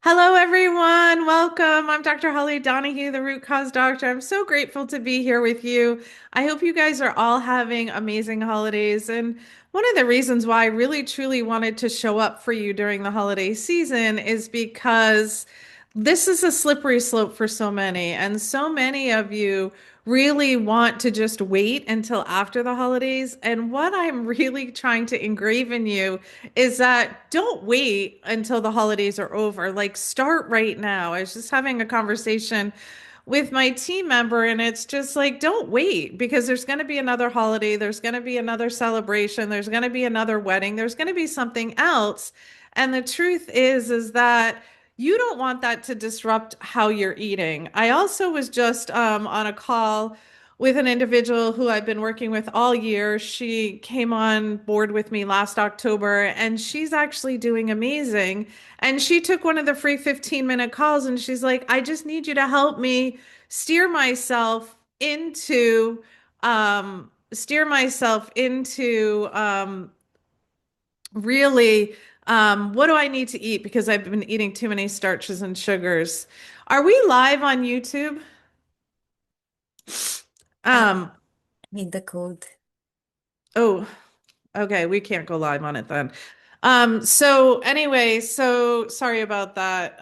Hello, everyone. Welcome. I'm Dr. Holly Donahue, the root cause doctor. I'm so grateful to be here with you. I hope you guys are all having amazing holidays. And one of the reasons why I really truly wanted to show up for you during the holiday season is because this is a slippery slope for so many. And so many of you really want to just wait until after the holidays. And what I'm really trying to engrave in you is that don't wait until the holidays are over. Like, start right now. I was just having a conversation with my team member, and it's just like, don't wait because there's going to be another holiday, there's going to be another celebration, there's going to be another wedding, there's going to be something else. And the truth is that you don't want that to disrupt how you're eating. I also was just on a call with an individual who I've been working with all year. She came on board with me last October and she's actually doing amazing. And she took one of the free 15-minute calls and she's like, I just need you to help me steer myself into really what do I need to eat because I've been eating too many starches and sugars. Are we live on YouTube? I Um, need the code. oh, okay, we can't go live on it then. So anyway, so sorry about that.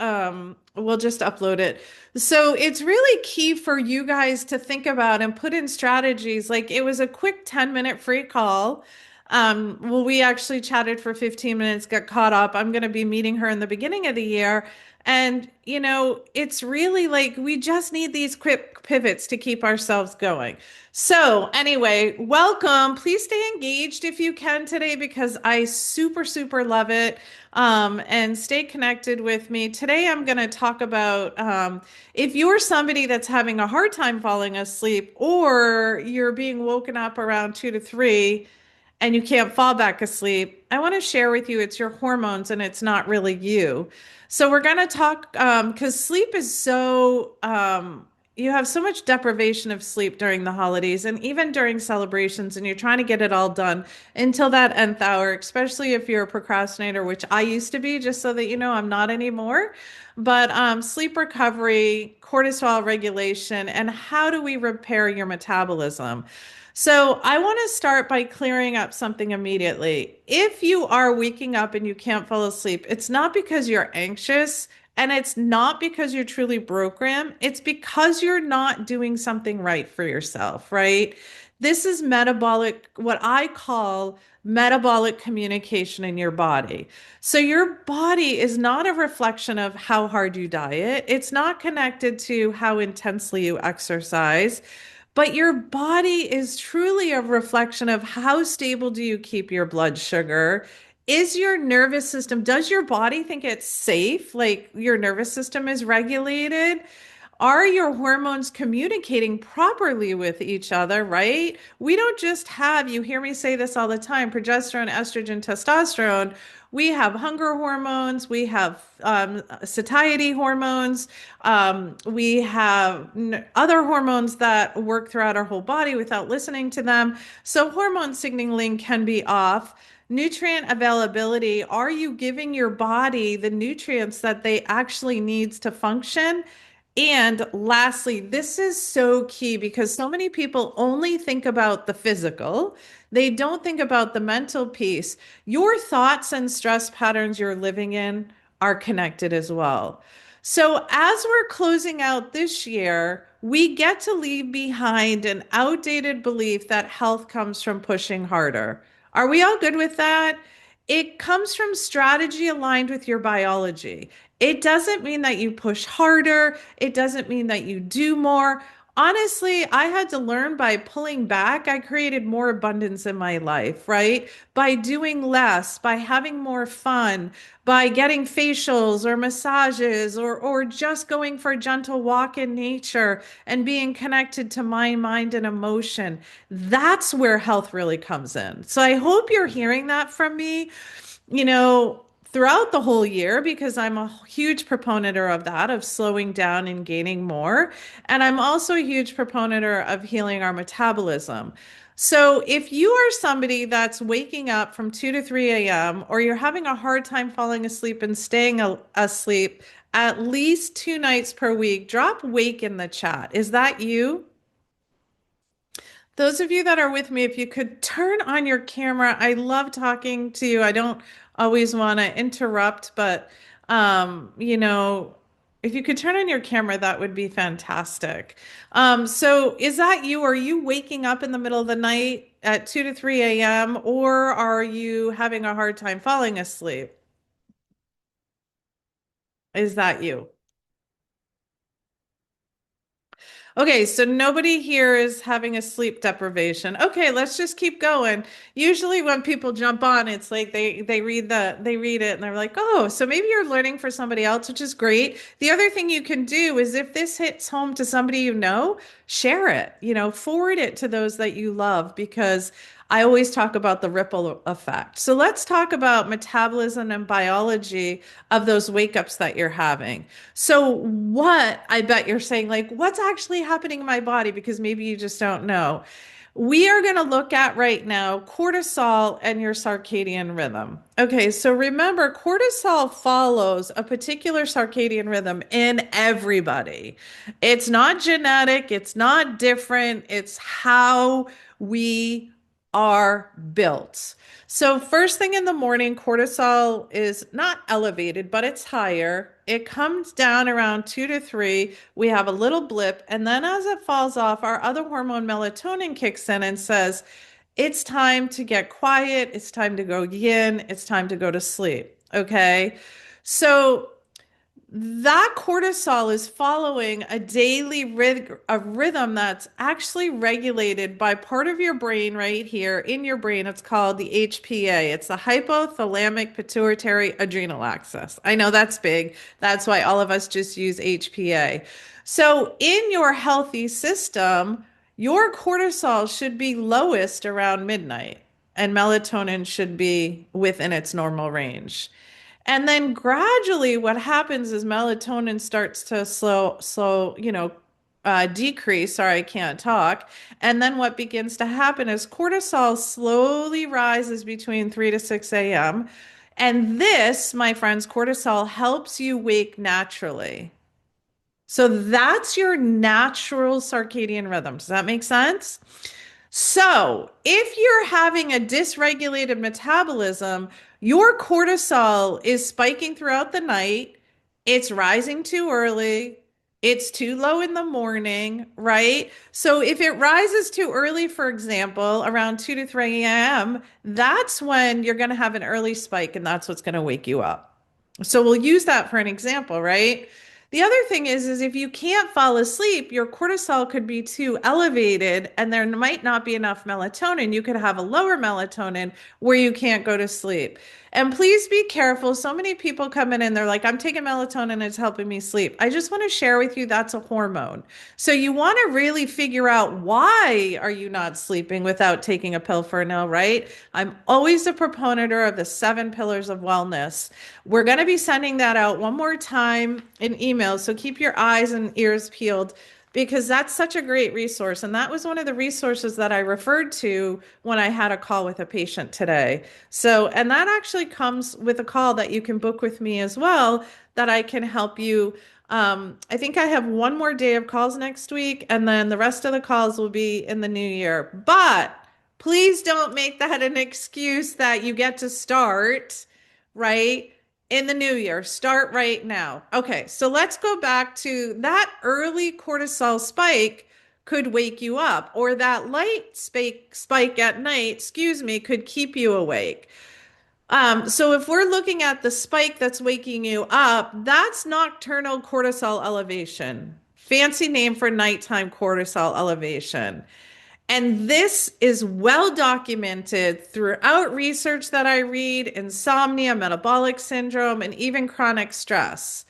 We'll just upload it. So it's really key for you guys to think about and put in strategies. Like it was a quick 10-minute free call. Well, we actually chatted for 15 minutes, got caught up. I'm going to be meeting her in the beginning of the year. And, it's really like we just need these quick pivots to keep ourselves going. So, anyway, welcome. Please stay engaged if you can today because I super, super love it. And stay connected with me. Today, I'm going to talk about if you're somebody that's having a hard time falling asleep or you're being woken up around 2 to 3 and you can't fall back asleep, I want to share with you it's your hormones and it's not really you. So we're going to talk because sleep is you have so much deprivation of sleep during the holidays and even during celebrations, and you're trying to get it all done until that nth hour, especially if you're a procrastinator, which I used to be, just so that you know I'm not anymore. But sleep recovery, cortisol regulation, and how do we repair your metabolism? So, I want to start by clearing up something immediately. If you are waking up and you can't fall asleep, it's not because you're anxious and it's not because you're truly broken. It's because you're not doing something right for yourself, right? This is metabolic, what I call metabolic communication in your body. So, your body is not a reflection of how hard you diet, it's not connected to how intensely you exercise. But your body is truly a reflection of how stable do you keep your blood sugar? Is your nervous system, does your body think it's safe? Like your nervous system is regulated? Are your hormones communicating properly with each other, right? We don't just have, you hear me say this all the time, progesterone, estrogen, testosterone. We have hunger hormones, we have satiety hormones, we have other hormones that work throughout our whole body without listening to them. So, hormone signaling can be off. Nutrient availability, are you giving your body the nutrients that they actually needs to function? And lastly, this is so key because so many people only think about the physical. They don't think about the mental piece. Your thoughts and stress patterns you're living in are connected as well. So, as we're closing out this year, we get to leave behind an outdated belief that health comes from pushing harder. Are we all good with that? It comes from strategy aligned with your biology. It doesn't mean that you push harder. It doesn't mean that you do more. Honestly, I had to learn by pulling back. I created more abundance in my life, right? By doing less, by having more fun, by getting facials or massages or just going for a gentle walk in nature and being connected to mind, and emotion. That's where health really comes in. So I hope you're hearing that from me throughout the whole year because I'm a huge proponent of that, of slowing down and gaining more. And I'm also a huge proponent of healing our metabolism. So if you are somebody that's waking up from 2 to 3 a.m., or you're having a hard time falling asleep and staying asleep at least 2 nights per week, drop wake in the chat. Is that you? Those of you that are with me, if you could turn on your camera, I love talking to you. I don't always want to interrupt, but if you could turn on your camera, that would be fantastic. So is that you? Are you waking up in the middle of the night at 2 to 3 a.m., or are you having a hard time falling asleep? Is that you? Okay, so nobody here is having a sleep deprivation. Okay, let's just keep going. Usually when people jump on, it's like they read it and they're like, "Oh, so maybe you're learning for somebody else," which is great. The other thing you can do is if this hits home to somebody you know, share it, forward it to those that you love because I always talk about the ripple effect. So let's talk about metabolism and biology of those wake ups that you're having. So, what I bet you're saying, like, what's actually happening in my body? Because maybe you just don't know. We are going to look at right now cortisol and your circadian rhythm. Okay, so remember, cortisol follows a particular circadian rhythm in everybody. It's not genetic, it's not different, it's how we are built. So, first thing in the morning, cortisol is not elevated, but it's higher. It comes down around 2 to 3. We have a little blip. And then as it falls off, our other hormone, melatonin, kicks in and says, it's time to get quiet. It's time to go yin. It's time to go to sleep. Okay. So, that cortisol is following a daily rhythm that's actually regulated by part of your brain right here in your brain. It's called the HPA. It's the hypothalamic pituitary adrenal axis. I know that's big. That's why all of us just use HPA. So, in your healthy system, your cortisol should be lowest around midnight, and melatonin should be within its normal range. And then gradually what happens is melatonin starts to decrease. Sorry, I can't talk. And then what begins to happen is cortisol slowly rises between 3 to 6 a.m. And this, my friends, cortisol helps you wake naturally. So that's your natural circadian rhythm. Does that make sense? So, if you're having a dysregulated metabolism, your cortisol is spiking throughout the night. It's rising too early. It's too low in the morning, right? So, if it rises too early, for example, around 2 to 3 a.m., that's when you're going to have an early spike, and that's what's going to wake you up. So, we'll use that for an example, right? The other thing is if you can't fall asleep, your cortisol could be too elevated and there might not be enough melatonin. You could have a lower melatonin where you can't go to sleep. And please be careful. So many people come in and they're like, I'm taking melatonin, it's helping me sleep. I just want to share with you that's a hormone. So you want to really figure out why are you not sleeping without taking a pill for no, right? I'm always a proponent of the 7 pillars of wellness. We're going to be sending that out one more time in email. So keep your eyes and ears peeled because that's such a great resource. And that was one of the resources that I referred to when I had a call with a patient today. So, and that actually comes with a call that you can book with me as well, that I can help you. I think I have one more day of calls next week, and then the rest of the calls will be in the new year. But please don't make that an excuse that you get to start, right? In the new year, start right now. Okay, so let's go back to that early cortisol spike could wake you up, or that light spike at night, excuse me, could keep you awake. So if we're looking at the spike that's waking you up, that's nocturnal cortisol elevation. Fancy name for nighttime cortisol elevation. And this is well documented throughout research that I read, insomnia, metabolic syndrome, and even chronic stress.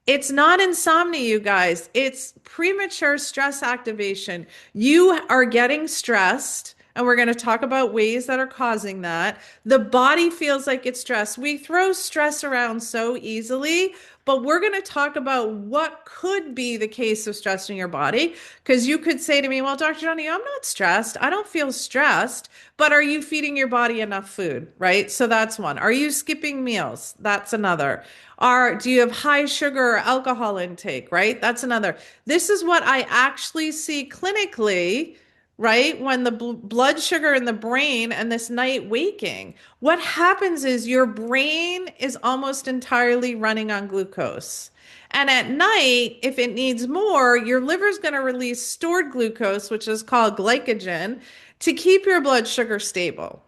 It's not insomnia, you guys. It's premature stress activation. You are getting stressed, And we're going to talk about ways that are causing that. The body feels like it's stressed. We throw stress around so easily, but we're going to talk about what could be the case of stress in your body. Because you could say to me, well, Dr. Johnny, I'm not stressed. I don't feel stressed, but are you feeding your body enough food? Right. So that's one. Are you skipping meals? That's another. Do you have high sugar or alcohol intake? Right. That's another. This is what I actually see clinically, right? When the blood sugar in the brain and this night waking, what happens is your brain is almost entirely running on glucose. And at night, if it needs more, your liver's going to release stored glucose, which is called glycogen, to keep your blood sugar stable.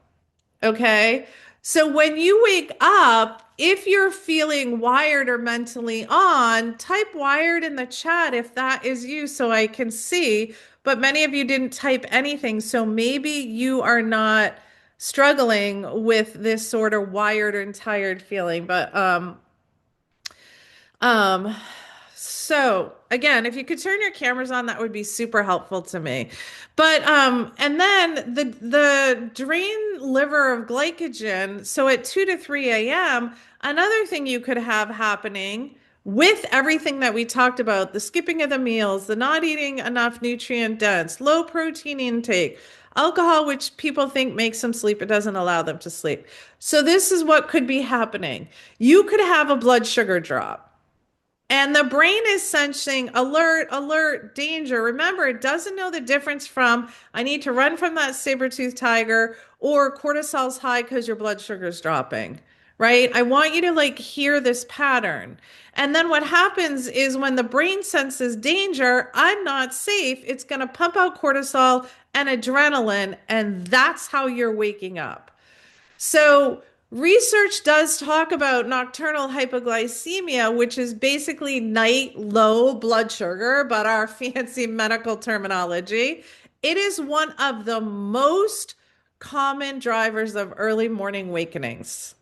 Okay. So when you wake up, if you're feeling wired or mentally on, type wired in the chat if that is you so I can see. But many of you didn't type anything. So maybe you are not struggling with this sort of wired and tired feeling. Um, so again, if you could turn your cameras on, that would be super helpful to me. And then the drain liver of glycogen. So at 2 to 3 a.m., another thing you could have happening with everything that we talked about, the skipping of the meals, the not eating enough nutrient dense, low protein intake, alcohol, which people think makes them sleep, it doesn't allow them to sleep. So this is what could be happening. You could have a blood sugar drop. And the brain is sensing alert, alert, danger. Remember, it doesn't know the difference from I need to run from that saber-toothed tiger or cortisol's high because your blood sugar is dropping, right? I want you to like hear this pattern. And then what happens is when the brain senses danger, I'm not safe, it's going to pump out cortisol and adrenaline, and that's how you're waking up. So, research does talk about nocturnal hypoglycemia, which is basically night low blood sugar, but our fancy medical terminology. It is one of the most common drivers of early morning awakenings.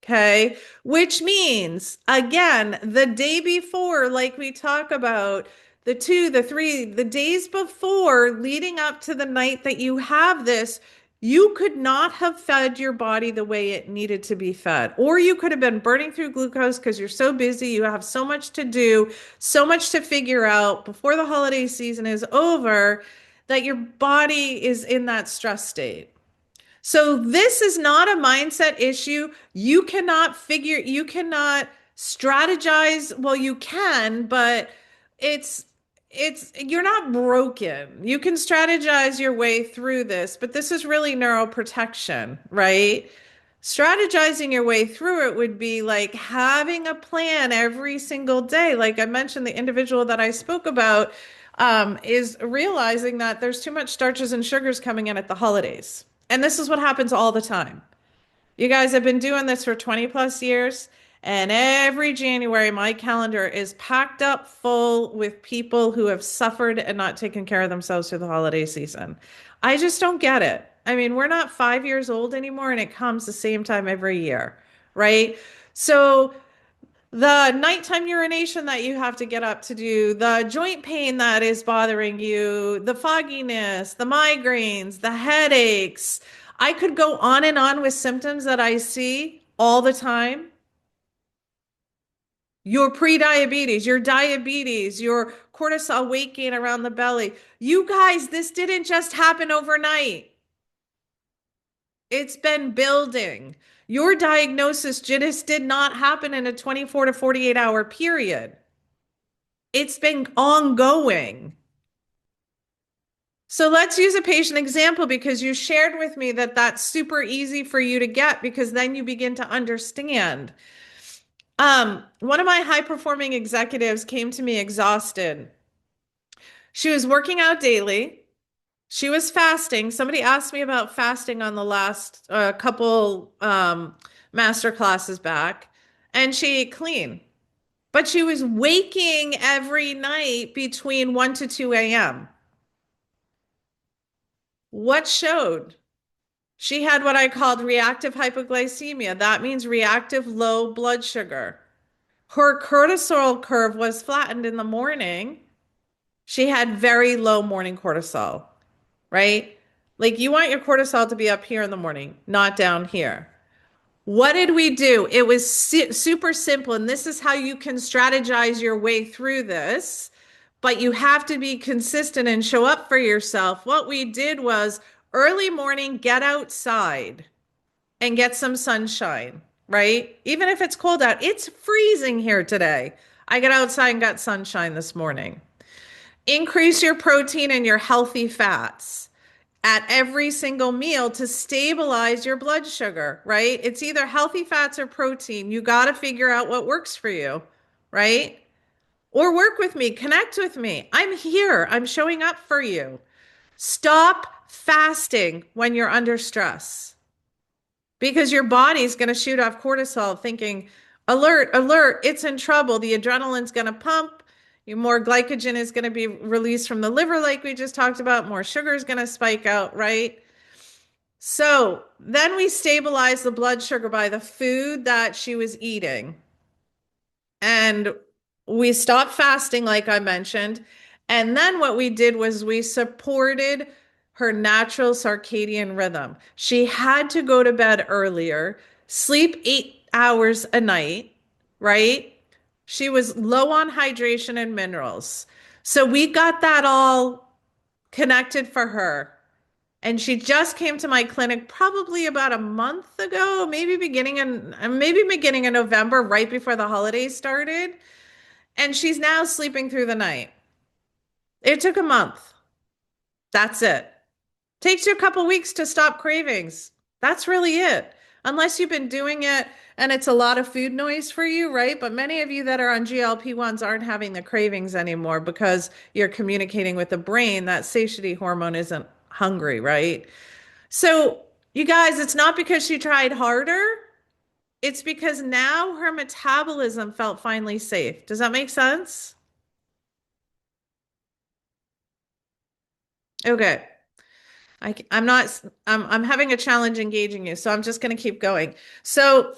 Okay. Which means, again, the day before, like we talk about, the two, the three, the days before leading up to the night that you have this, you could not have fed your body the way it needed to be fed. Or you could have been burning through glucose because you're so busy, you have so much to do, so much to figure out before the holiday season is over that your body is in that stress state. So this is not a mindset issue. You cannot strategize. Well, you can, but it's, you're not broken. You can strategize your way through this, but this is really neuroprotection, right? Strategizing your way through it would be like having a plan every single day. Like I mentioned, the individual that I spoke about is realizing that there's too much starches and sugars coming in at the holidays. And this is what happens all the time. You guys have been doing this for 20 plus years, and every January, my calendar is packed up full with people who have suffered and not taken care of themselves through the holiday season. I just don't get it. I mean, we're not 5 years old anymore, and it comes the same time every year, right? So the nighttime urination that you have to get up to do, the joint pain that is bothering you, the fogginess, the migraines, the headaches. I could go on and on with symptoms that I see all the time. Your pre-diabetes, your diabetes, your cortisol weight gain around the belly. You guys, this didn't just happen overnight. It's been building. Your diagnosis just did not happen in a 24 to 48 hour period. It's been ongoing. So let's use a patient example because you shared with me that that's super easy for you to get because then you begin to understand. One of my high performing executives came to me exhausted. She was working out daily. She was fasting. Somebody asked me about fasting on the last couple master classes back, and she ate clean. But she was waking every night between 1 to 2 a.m. What showed? She had what I called reactive hypoglycemia. That means reactive low blood sugar. Her cortisol curve was flattened in the morning. She had very low morning cortisol, right? Like you want your cortisol to be up here in the morning, not down here. What did we do? It was super simple, and this is how you can strategize your way through this, but you have to be consistent and show up for yourself. What we did was early morning, get outside and get some sunshine, right? Even if it's cold out, it's freezing here today. I got outside and got sunshine this morning. Increase your protein and your healthy fats at every single meal to stabilize your blood sugar, right? It's either healthy fats or protein. You got to figure out what works for you, right? Or work with me, connect with me. I'm here. I'm showing up for you. Stop fasting when you're under stress because your body's going to shoot off cortisol thinking, alert, alert, it's in trouble. The adrenaline's going to pump. More glycogen is going to be released from the liver, like we just talked about. More sugar is going to spike out, right? So then we stabilize the blood sugar by the food that she was eating. And we stopped fasting, like I mentioned. And then what we did was we supported her natural circadian rhythm. She had to go to bed earlier, sleep 8 hours a night, right? She was low on hydration and minerals. So we got that all connected for her. And she just came to my clinic probably about a month ago, maybe beginning in November, right before the holidays started. And she's now sleeping through the night. It took a month. That's it. Takes you a couple weeks to stop cravings. That's really it. Unless you've been doing it and it's a lot of food noise for you, right? But many of you that are on GLP-1s aren't having the cravings anymore because you're communicating with the brain that satiety hormone isn't hungry, right? So, you guys, it's not because she tried harder. It's because now her metabolism felt finally safe. Does that make sense? Okay. I'm not, I'm having a challenge engaging you, so I'm just going to keep going. So,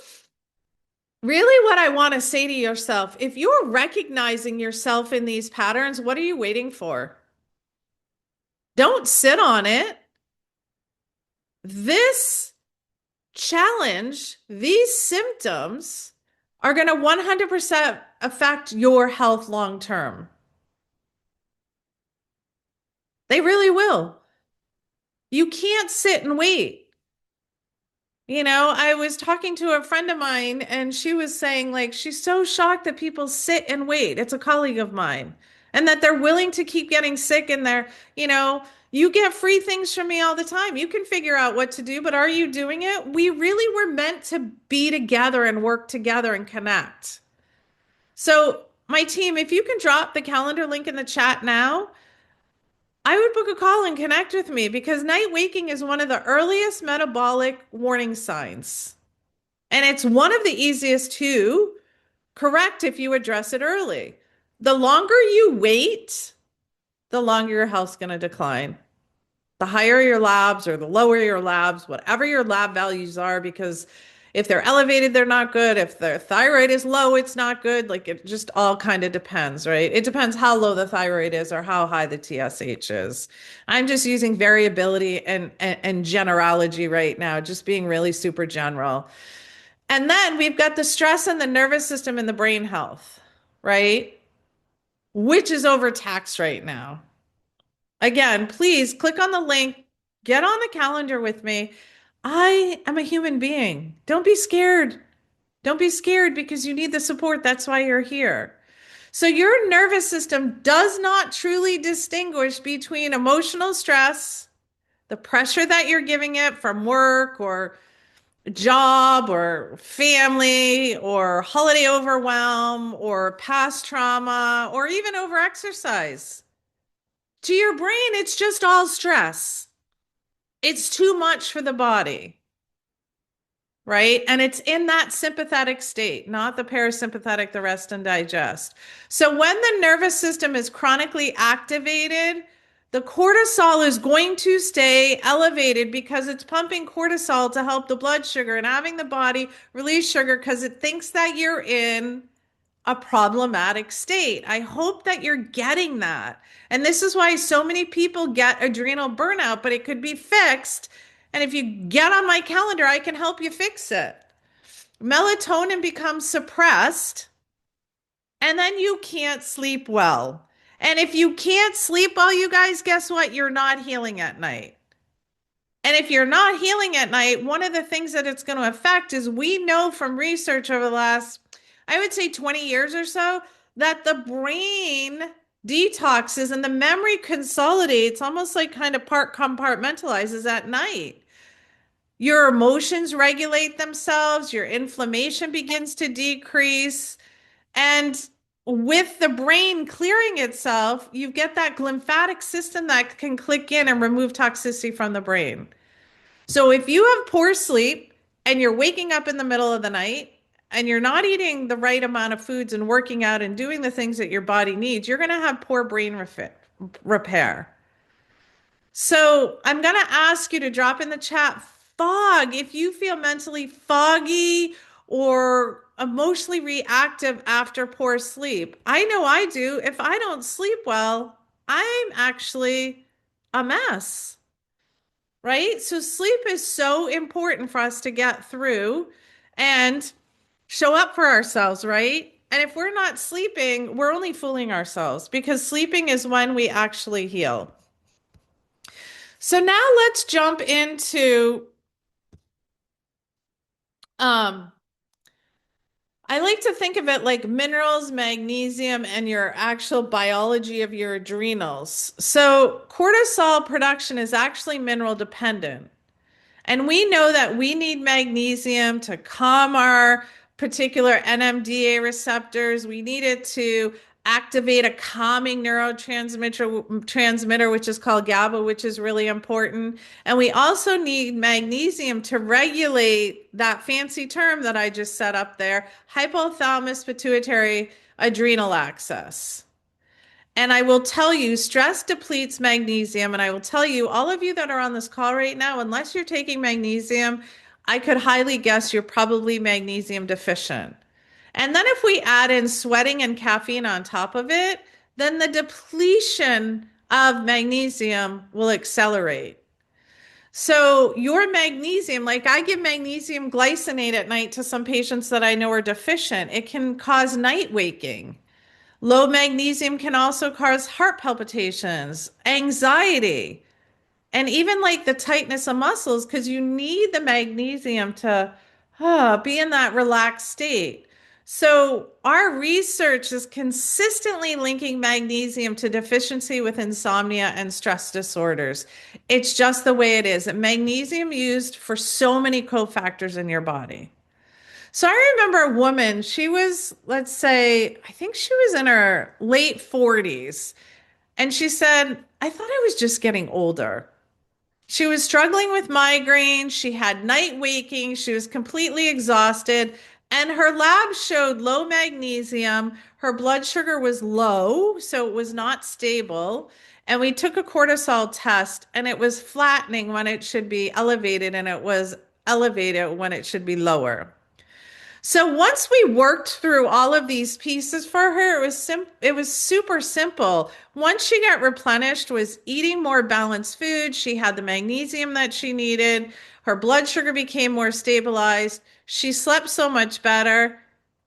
really, what I want to say to yourself, if you're recognizing yourself in these patterns, what are you waiting for? Don't sit on it. This challenge, these symptoms are going to 100% affect your health long term. They really will. You can't sit and wait. I was talking to a friend of mine and she was saying, like, she's so shocked that people sit and wait. It's a colleague of mine. And that they're willing to keep getting sick and you get free things from me all the time. You can figure out what to do, but are you doing it? We really were meant to be together and work together and connect. So, my team, if you can drop the calendar link in the chat now, I would book a call and connect with me because night waking is one of the earliest metabolic warning signs. And it's one of the easiest to correct if you address it early. The longer you wait, the longer your health's going to decline. The higher your labs or the lower your labs, whatever your lab values are, because if they're elevated, they're not good. If the thyroid is low, it's not good. Like it just all kind of depends, right? It depends how low the thyroid is or how high the TSH is. I'm just using variability and generology right now, just being really super general. And then we've got the stress and the nervous system and the brain health, right? Which is overtaxed right now. Again, please click on the link, get on the calendar with me. I am a human being. Don't be scared. Don't be scared because you need the support. That's why you're here. So, your nervous system does not truly distinguish between emotional stress, the pressure that you're giving it from work or job or family or holiday overwhelm or past trauma or even overexercise. To your brain, it's just all stress. It's too much for the body, right? And it's in that sympathetic state, not the parasympathetic, the rest and digest. So when the nervous system is chronically activated, the cortisol is going to stay elevated because it's pumping cortisol to help the blood sugar and having the body release sugar because it thinks that you're in a problematic state. I hope that you're getting that. And this is why so many people get adrenal burnout, but it could be fixed. And if you get on my calendar, I can help you fix it. Melatonin becomes suppressed, and then you can't sleep well. And if you can't sleep well, you guys, guess what? You're not healing at night. And if you're not healing at night, one of the things that it's going to affect is we know from research over the last, I would say 20 years or so, that the brain detoxes and the memory consolidates almost like kind of part compartmentalizes at night. Your emotions regulate themselves, your inflammation begins to decrease. And with the brain clearing itself, you get that glymphatic system that can click in and remove toxicity from the brain. So if you have poor sleep and you're waking up in the middle of the night and you're not eating the right amount of foods and working out and doing the things that your body needs, you're going to have poor brain repair. So I'm going to ask you to drop in the chat fog if you feel mentally foggy or emotionally reactive after poor sleep. I know I do. If I don't sleep well, I'm actually a mess, right? So sleep is so important for us to get through and show up for ourselves, right? And if we're not sleeping, we're only fooling ourselves because sleeping is when we actually heal. So now let's jump into um I like to think of it like minerals, magnesium, and your actual biology of your adrenals. So cortisol production is actually mineral dependent. And we know that we need magnesium to calm our particular NMDA receptors. We need it to activate a calming neurotransmitter, which is called GABA, which is really important. And we also need magnesium to regulate that fancy term that I just set up there, hypothalamus pituitary adrenal axis. And I will tell you, stress depletes magnesium. And I will tell you, all of you that are on this call right now, unless you're taking magnesium, I could highly guess you're probably magnesium deficient. And then if we add in sweating and caffeine on top of it, then the depletion of magnesium will accelerate. So your magnesium, like I give magnesium glycinate at night to some patients that I know are deficient, it can cause night waking. Low magnesium can also cause heart palpitations, anxiety, and even like the tightness of muscles because you need the magnesium to be in that relaxed state. So, our research is consistently linking magnesium to deficiency with insomnia and stress disorders. It's just the way it is. And magnesium used for so many cofactors in your body. So I remember a woman, she was, let's say, I think she was in her late 40s. And she said, I thought I was just getting older. She was struggling with migraine. She had night waking. She was completely exhausted. And her lab showed low magnesium. Her blood sugar was low, so it was not stable. And we took a cortisol test, and it was flattening when it should be elevated, and it was elevated when it should be lower. So once we worked through all of these pieces for her, it was super simple. Once she got replenished, was eating more balanced food. She had the magnesium that she needed. Her blood sugar became more stabilized. She slept so much better.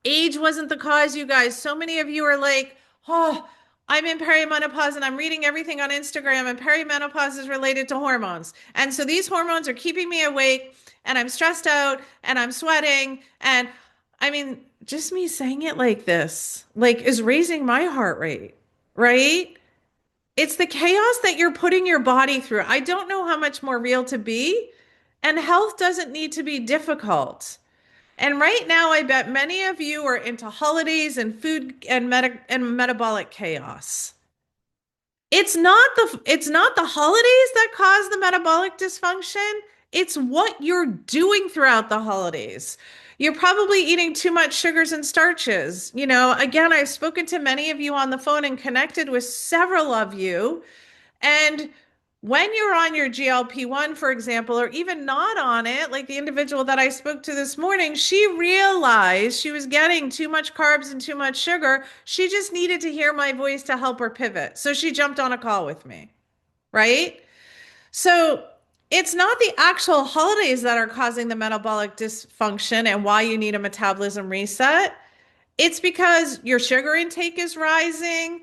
Age wasn't the cause, you guys. So many of you are like, oh, I'm in perimenopause and I'm reading everything on Instagram, and perimenopause is related to hormones. And so these hormones are keeping me awake, and I'm stressed out, and I'm sweating, and I mean, just me saying it like this, like, is raising my heart rate, right? It's the chaos that you're putting your body through. I don't know how much more real to be, and health doesn't need to be difficult. And right now, I bet many of you are into holidays and food and metabolic chaos. It's not the holidays that cause the metabolic dysfunction. It's what you're doing throughout the holidays. You're probably eating too much sugars and starches. You know, again, I've spoken to many of you on the phone and connected with several of you. And When you're on your GLP-1, for example, or even not on it, like the individual that I spoke to this morning, she realized she was getting too much carbs and too much sugar. She just needed to hear my voice to help her pivot. So she jumped on a call with me, right? So it's not the actual holidays that are causing the metabolic dysfunction and why you need a metabolism reset. It's because your sugar intake is rising.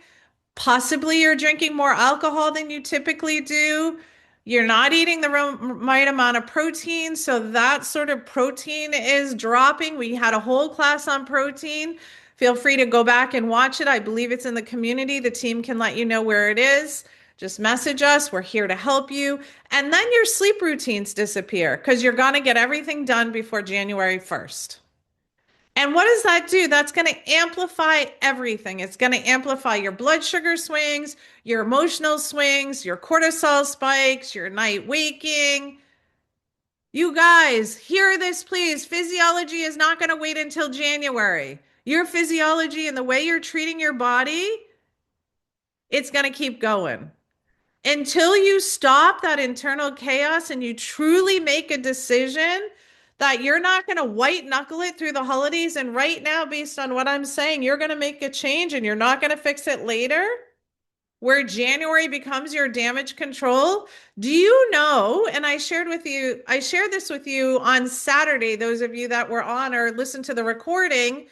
Possibly you're drinking more alcohol than you typically do. You're not eating the right amount of protein, so that sort of protein is dropping. We had a whole class on protein. Feel free to go back and watch it. I believe it's in the community. The team can let you know where it is. Just message us. We're here to help you. And then your sleep routines disappear because you're going to get everything done before January 1st. And what does that do? That's going to amplify everything. It's going to amplify your blood sugar swings, your emotional swings, your cortisol spikes, your night waking. You guys, hear this, please. Physiology is not going to wait until January. Your physiology and the way you're treating your body, it's going to keep going. Until you stop that internal chaos and you truly make a decision that you're not going to white knuckle it through the holidays. And right now, based on what I'm saying, you're going to make a change and you're not going to fix it later, where January becomes your damage control. Do you know? And I shared this with you on Saturday, those of you that were on or listened to the recording.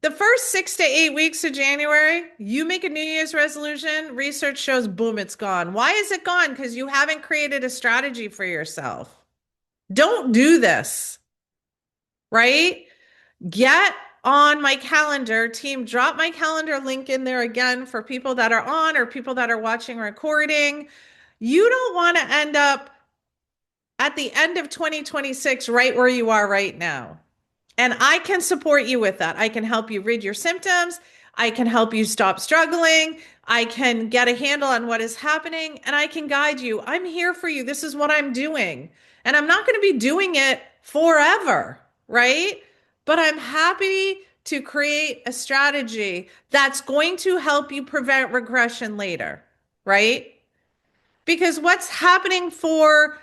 The first 6 to 8 weeks of January, you make a New Year's resolution, research shows, boom, it's gone. Why is it gone? Because you haven't created a strategy for yourself. Don't do this, right? Get on my calendar, team, drop my calendar link in there again for people that are on or people that are watching recording. You don't want to end up at the end of 2026 right where you are right now. And I can support you with that. I can help you rid your symptoms. I can help you stop struggling. I can get a handle on what is happening and I can guide you. I'm here for you. This is what I'm doing. And I'm not going to be doing it forever, right? But I'm happy to create a strategy that's going to help you prevent regression later, right? Because what's happening for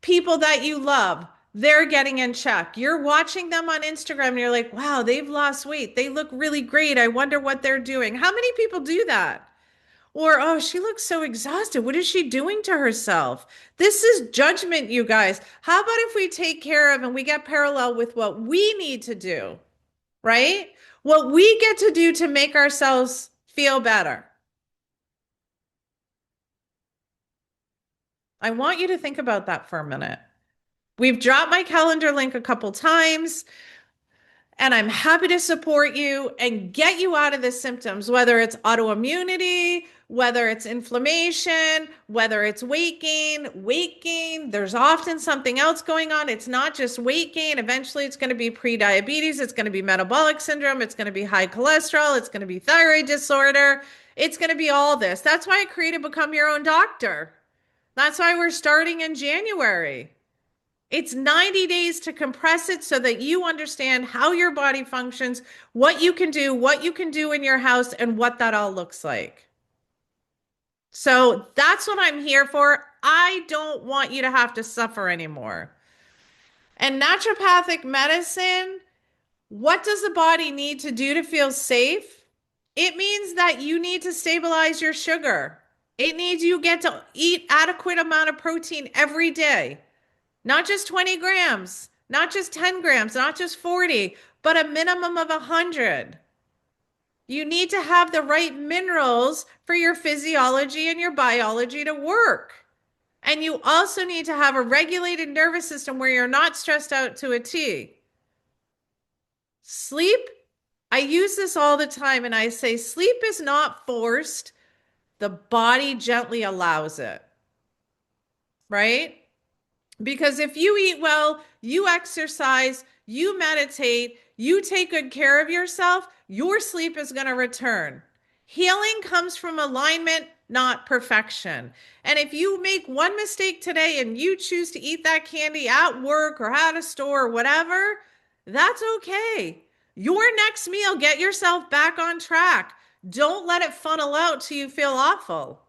people that you love, they're getting in check. You're watching them on Instagram and you're like, wow, they've lost weight. They look really great. I wonder what they're doing. How many people do that? Or, oh, she looks so exhausted. What is she doing to herself? This is judgment, you guys. How about if we take care of and we get parallel with what we need to do, right? What we get to do to make ourselves feel better. I want you to think about that for a minute. We've dropped my calendar link a couple times, and I'm happy to support you and get you out of the symptoms, whether it's autoimmunity, whether it's inflammation, whether it's weight gain. Weight gain, there's often something else going on. It's not just weight gain. Eventually, it's going to be prediabetes, it's going to be metabolic syndrome, it's going to be high cholesterol, it's going to be thyroid disorder, it's going to be all this. That's why I created Become Your Own Doctor. That's why we're starting in January. It's 90 days to compress it so that you understand how your body functions, what you can do in your house, and what that all looks like. So that's what I'm here for. I don't want you to have to suffer anymore. And naturopathic medicine, what does the body need to do to feel safe? It means that you need to stabilize your sugar. It needs you get to eat adequate amount of protein every day. Not just 20 grams, not just 10 grams, not just 40, but a minimum of 100. You need to have the right minerals for your physiology and your biology to work. And you also need to have a regulated nervous system where you're not stressed out to a T. Sleep, I use this all the time and I say sleep is not forced. The body gently allows it, right? Because if you eat well, you exercise, you meditate, you take good care of yourself, your sleep is going to return. Healing comes from alignment, not perfection. And if you make one mistake today and you choose to eat that candy at work or at a store or whatever, that's okay. Your next meal, get yourself back on track. Don't let it funnel out till you feel awful.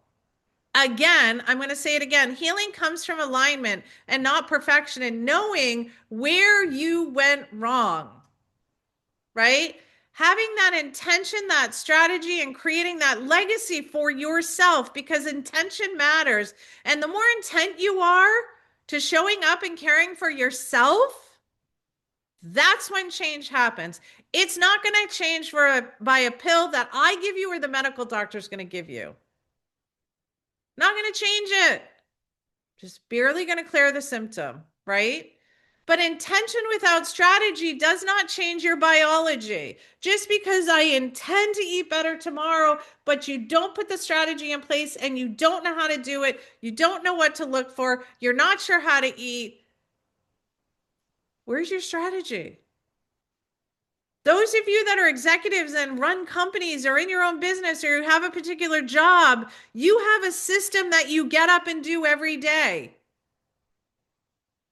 Again, I'm going to say it again. Healing comes from alignment and not perfection, and knowing where you went wrong, right? Having that intention, that strategy, and creating that legacy for yourself, because intention matters. And the more intent you are to showing up and caring for yourself, that's when change happens. It's not going to change by a pill that I give you or the medical doctor is going to give you. Not going to change it. Just barely going to clear the symptom, right? But intention without strategy does not change your biology. Just because I intend to eat better tomorrow, but you don't put the strategy in place and you don't know how to do it, you don't know what to look for, you're not sure how to eat, where's your strategy? Those of you that are executives and run companies or in your own business or you have a particular job, you have a system that you get up and do every day.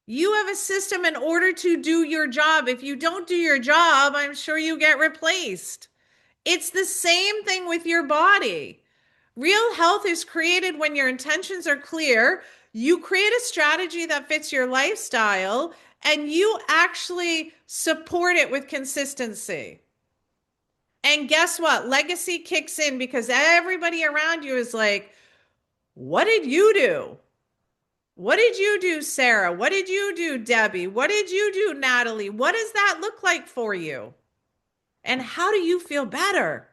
You have a system in order to do your job. If you don't do your job, I'm sure you get replaced. It's the same thing with your body. Real health is created when your intentions are clear. You create a strategy that fits your lifestyle and you actually support it with consistency. And guess what? Legacy kicks in because everybody around you is like, what did you do? What did you do, Sarah? What did you do, Debbie? What did you do, Natalie? What does that look like for you? And how do you feel better?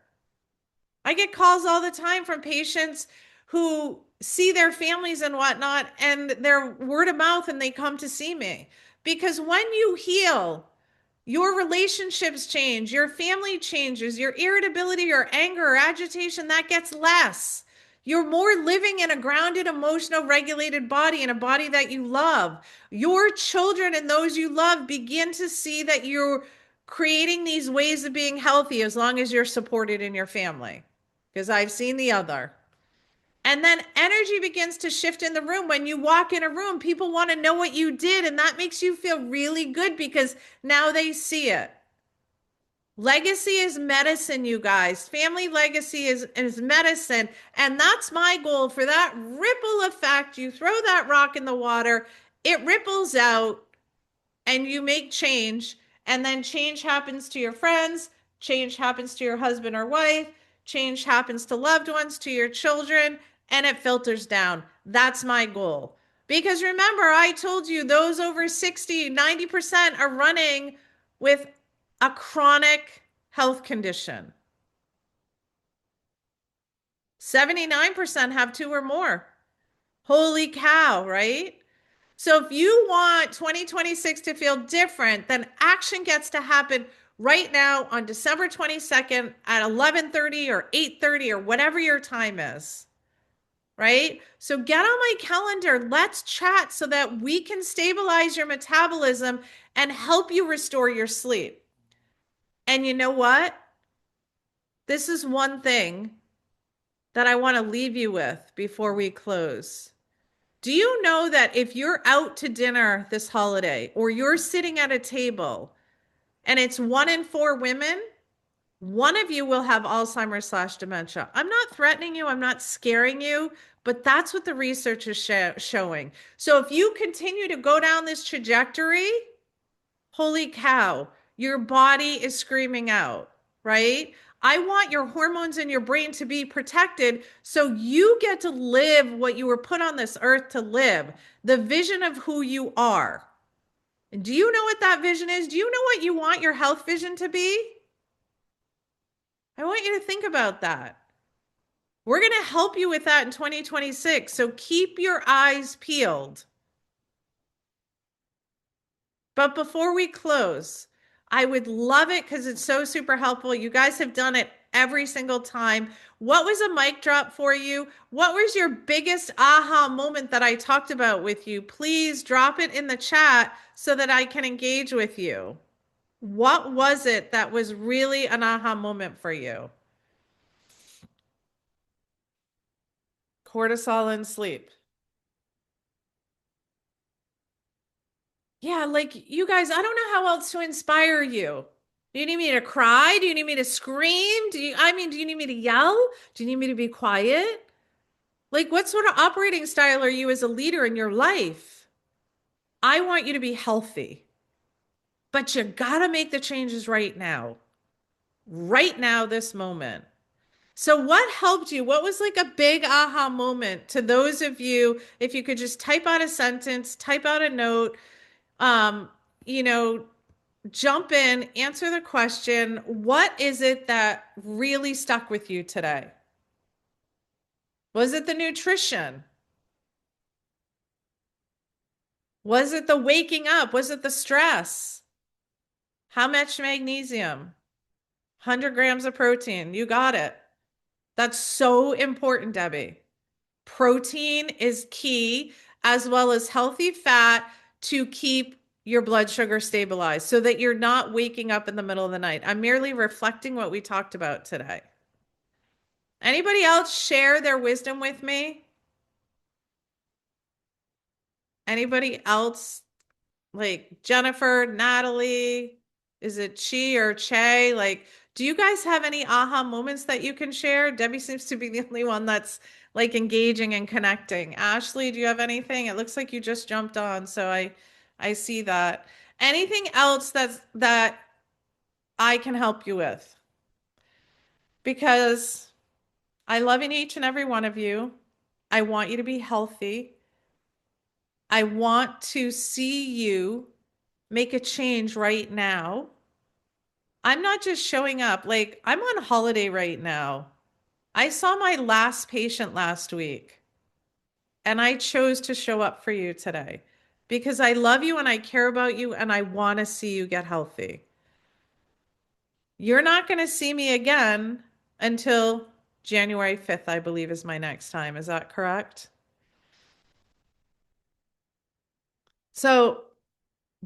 I get calls all the time from patients who see their families and whatnot, and they're word of mouth and they come to see me. Because when you heal, your relationships change, your family changes, your irritability or anger or agitation, that gets less. You're more living in a grounded, emotional, regulated body, in a body that you love. Your children and those you love begin to see that you're creating these ways of being healthy as long as you're supported in your family. Because I've seen the other. And then energy begins to shift in the room. When you walk in a room, people want to know what you did, and that makes you feel really good because now they see it. Legacy is medicine, you guys. Family legacy is medicine. And that's my goal for that ripple effect. You throw that rock in the water, it ripples out, and you make change. And then change happens to your friends, change happens to your husband or wife, change happens to loved ones, to your children, and it filters down. That's my goal. Because remember, I told you those over 60, 90% are running with a chronic health condition. 79% have two or more. Holy cow, right? So if you want 2026 to feel different, then action gets to happen right now on December 22nd at 11:30 or 8:30 or whatever your time is. Right? So get on my calendar. Let's chat so that we can stabilize your metabolism and help you restore your sleep. And you know what? This is one thing that I want to leave you with before we close. Do you know that if you're out to dinner this holiday or you're sitting at a table and it's 1 in 4 women, one of you will have Alzheimer's/dementia. I'm not threatening you, I'm not scaring you, but that's what the research is showing. So if you continue to go down this trajectory, holy cow, your body is screaming out, right? I want your hormones in your brain to be protected so you get to live what you were put on this earth to live, the vision of who you are. And do you know what that vision is? Do you know what you want your health vision to be? I want you to think about that. We're going to help you with that in 2026. So keep your eyes peeled. But before we close, I would love it because it's so super helpful. You guys have done it every single time. What was a mic drop for you? What was your biggest aha moment that I talked about with you? Please drop it in the chat so that I can engage with you. What was it that was really an aha moment for you? Cortisol and sleep. Yeah, like you guys, I don't know how else to inspire you. Do you need me to cry? Do you need me to scream? Do you need me to yell? Do you need me to be quiet? Like, what sort of operating style are you as a leader in your life? I want you to be healthy, but you gotta make the changes right now, this moment. So, what helped you? What was like a big aha moment to those of you? If you could just type out a sentence, type out a note, um, you know, jump in, answer the question. What is it that really stuck with you today? Was it the nutrition? Was it the waking up? Was it the stress? How much magnesium? 100 grams of protein. You got it. That's so important, Debbie. Protein is key, as well as healthy fat to keep your blood sugar stabilized so that you're not waking up in the middle of the night. I'm merely reflecting what we talked about today. Anybody else share their wisdom with me? Anybody else, like Jennifer, Natalie, is it Chi or Che? Like, do you guys have any aha moments that you can share? Debbie seems to be the only one that's like engaging and connecting. Ashley, do you have anything? It looks like you just jumped on, so I see that. Anything else that I can help you with? Because I love in each and every one of you. I want you to be healthy. I want to see you make a change right now. I'm not just showing up, like, I'm on holiday right now. I saw my last patient last week, and I chose to show up for you today because I love you and I care about you and I want to see you get healthy. You're not going to see me again until January 5th, I believe, is my next time. Is that correct? So,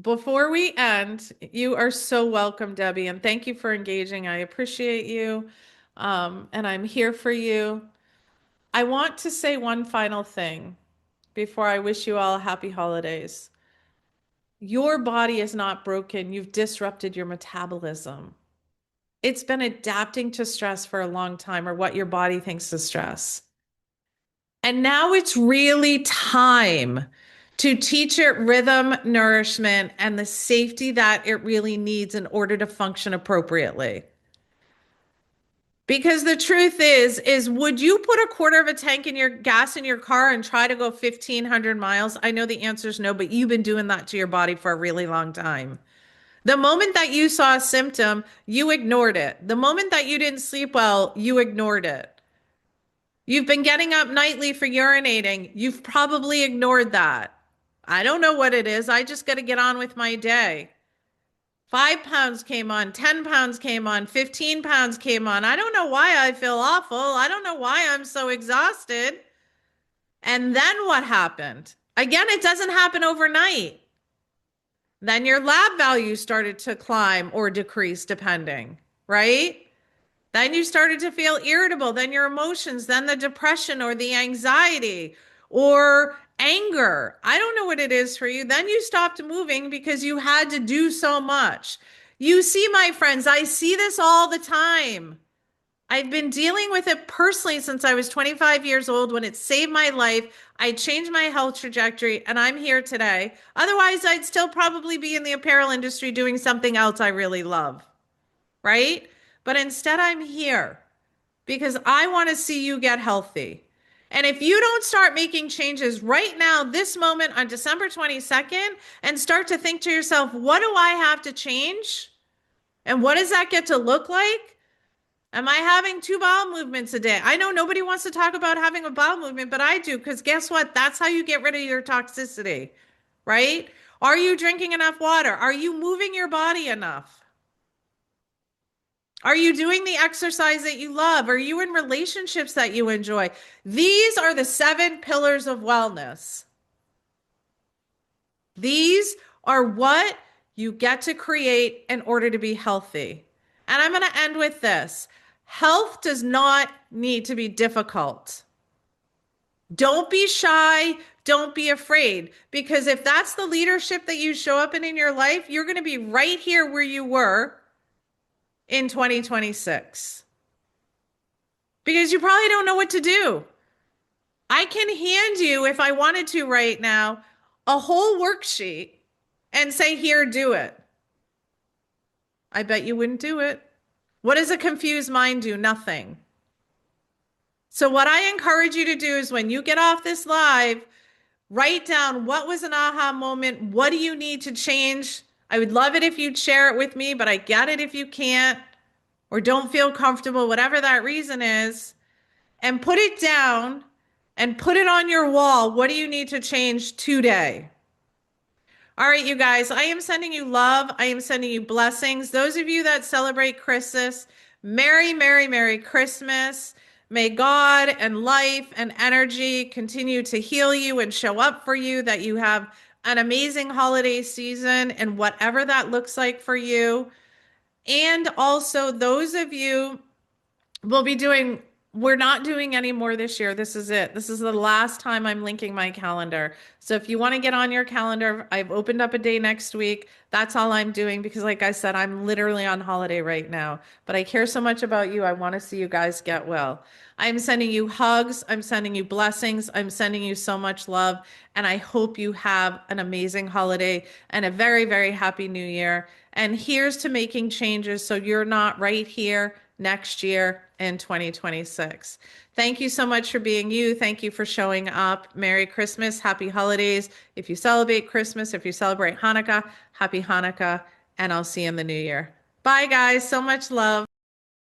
before we end, you are so welcome, Debbie, and thank you for engaging. I appreciate you, and I'm here for you. I want to say one final thing before I wish you all happy holidays. Your body is not broken. You've disrupted your metabolism. It's been adapting to stress for a long time, or what your body thinks is stress. And now it's really time to teach it rhythm, nourishment, and the safety that it really needs in order to function appropriately. Because the truth is would you put a quarter of a tank in your gas in your car and try to go 1,500 miles? I know the answer is no, but you've been doing that to your body for a really long time. The moment that you saw a symptom, you ignored it. The moment that you didn't sleep well, you ignored it. You've been getting up nightly for urinating. You've probably ignored that. I don't know what it is. I just got to get on with my day. 5 pounds came on, 10 pounds came on, 15 pounds came on. I don't know why I feel awful. I don't know why I'm so exhausted. And then what happened? Again, it doesn't happen overnight. Then your lab values started to climb or decrease, depending, right? Then you started to feel irritable, then your emotions, then the depression or the anxiety or anger. I don't know what it is for you. Then you stopped moving because you had to do so much. You see, my friends, I see this all the time. I've been dealing with it personally since I was 25 years old when it saved my life. I changed my health trajectory and I'm here today. Otherwise, I'd still probably be in the apparel industry doing something else I really love, right? But instead, I'm here because I want to see you get healthy. And if you don't start making changes right now, this moment on December 22nd, and start to think to yourself, what do I have to change? And what does that get to look like? Am I having 2 bowel movements a day? I know nobody wants to talk about having a bowel movement, but I do, because guess what? That's how you get rid of your toxicity, right? Are you drinking enough water? Are you moving your body enough? Are you doing the exercise that you love? Are you in relationships that you enjoy? These are the 7 pillars of wellness. These are what you get to create in order to be healthy. And I'm going to end with this. Health does not need to be difficult. Don't be shy. Don't be afraid. Because if that's the leadership that you show up in your life, you're going to be right here where you were in 2026. Because you probably don't know what to do. I can hand you, if I wanted to right now, a whole worksheet and say, here, do it. I bet you wouldn't do it. What does a confused mind do? Nothing. So, what I encourage you to do is when you get off this live, write down what was an aha moment. What do you need to change? I would love it if you'd share it with me, but I get it if you can't or don't feel comfortable, whatever that reason is, and put it down and put it on your wall. What do you need to change today? All right, you guys, I am sending you love. I am sending you blessings. Those of you that celebrate Christmas, Merry, Merry, Merry Christmas. May God and life and energy continue to heal you and show up for you, that you have an amazing holiday season and whatever that looks like for you. And also, those of you we'll be doing, we're not doing any more this year. This is it. This is the last time I'm linking my calendar. So if you want to get on your calendar, I've opened up a day next week. That's all I'm doing because, like I said, I'm literally on holiday right now. But I care so much about you. I want to see you guys get well. I'm sending you hugs. I'm sending you blessings. I'm sending you so much love. And I hope you have an amazing holiday and a very, very happy new year. And here's to making changes so you're not right here next year in 2026. Thank you so much for being you. Thank you for showing up. Merry Christmas. Happy holidays. If you celebrate Christmas, if you celebrate Hanukkah, happy Hanukkah. And I'll see you in the new year. Bye, guys. So much love.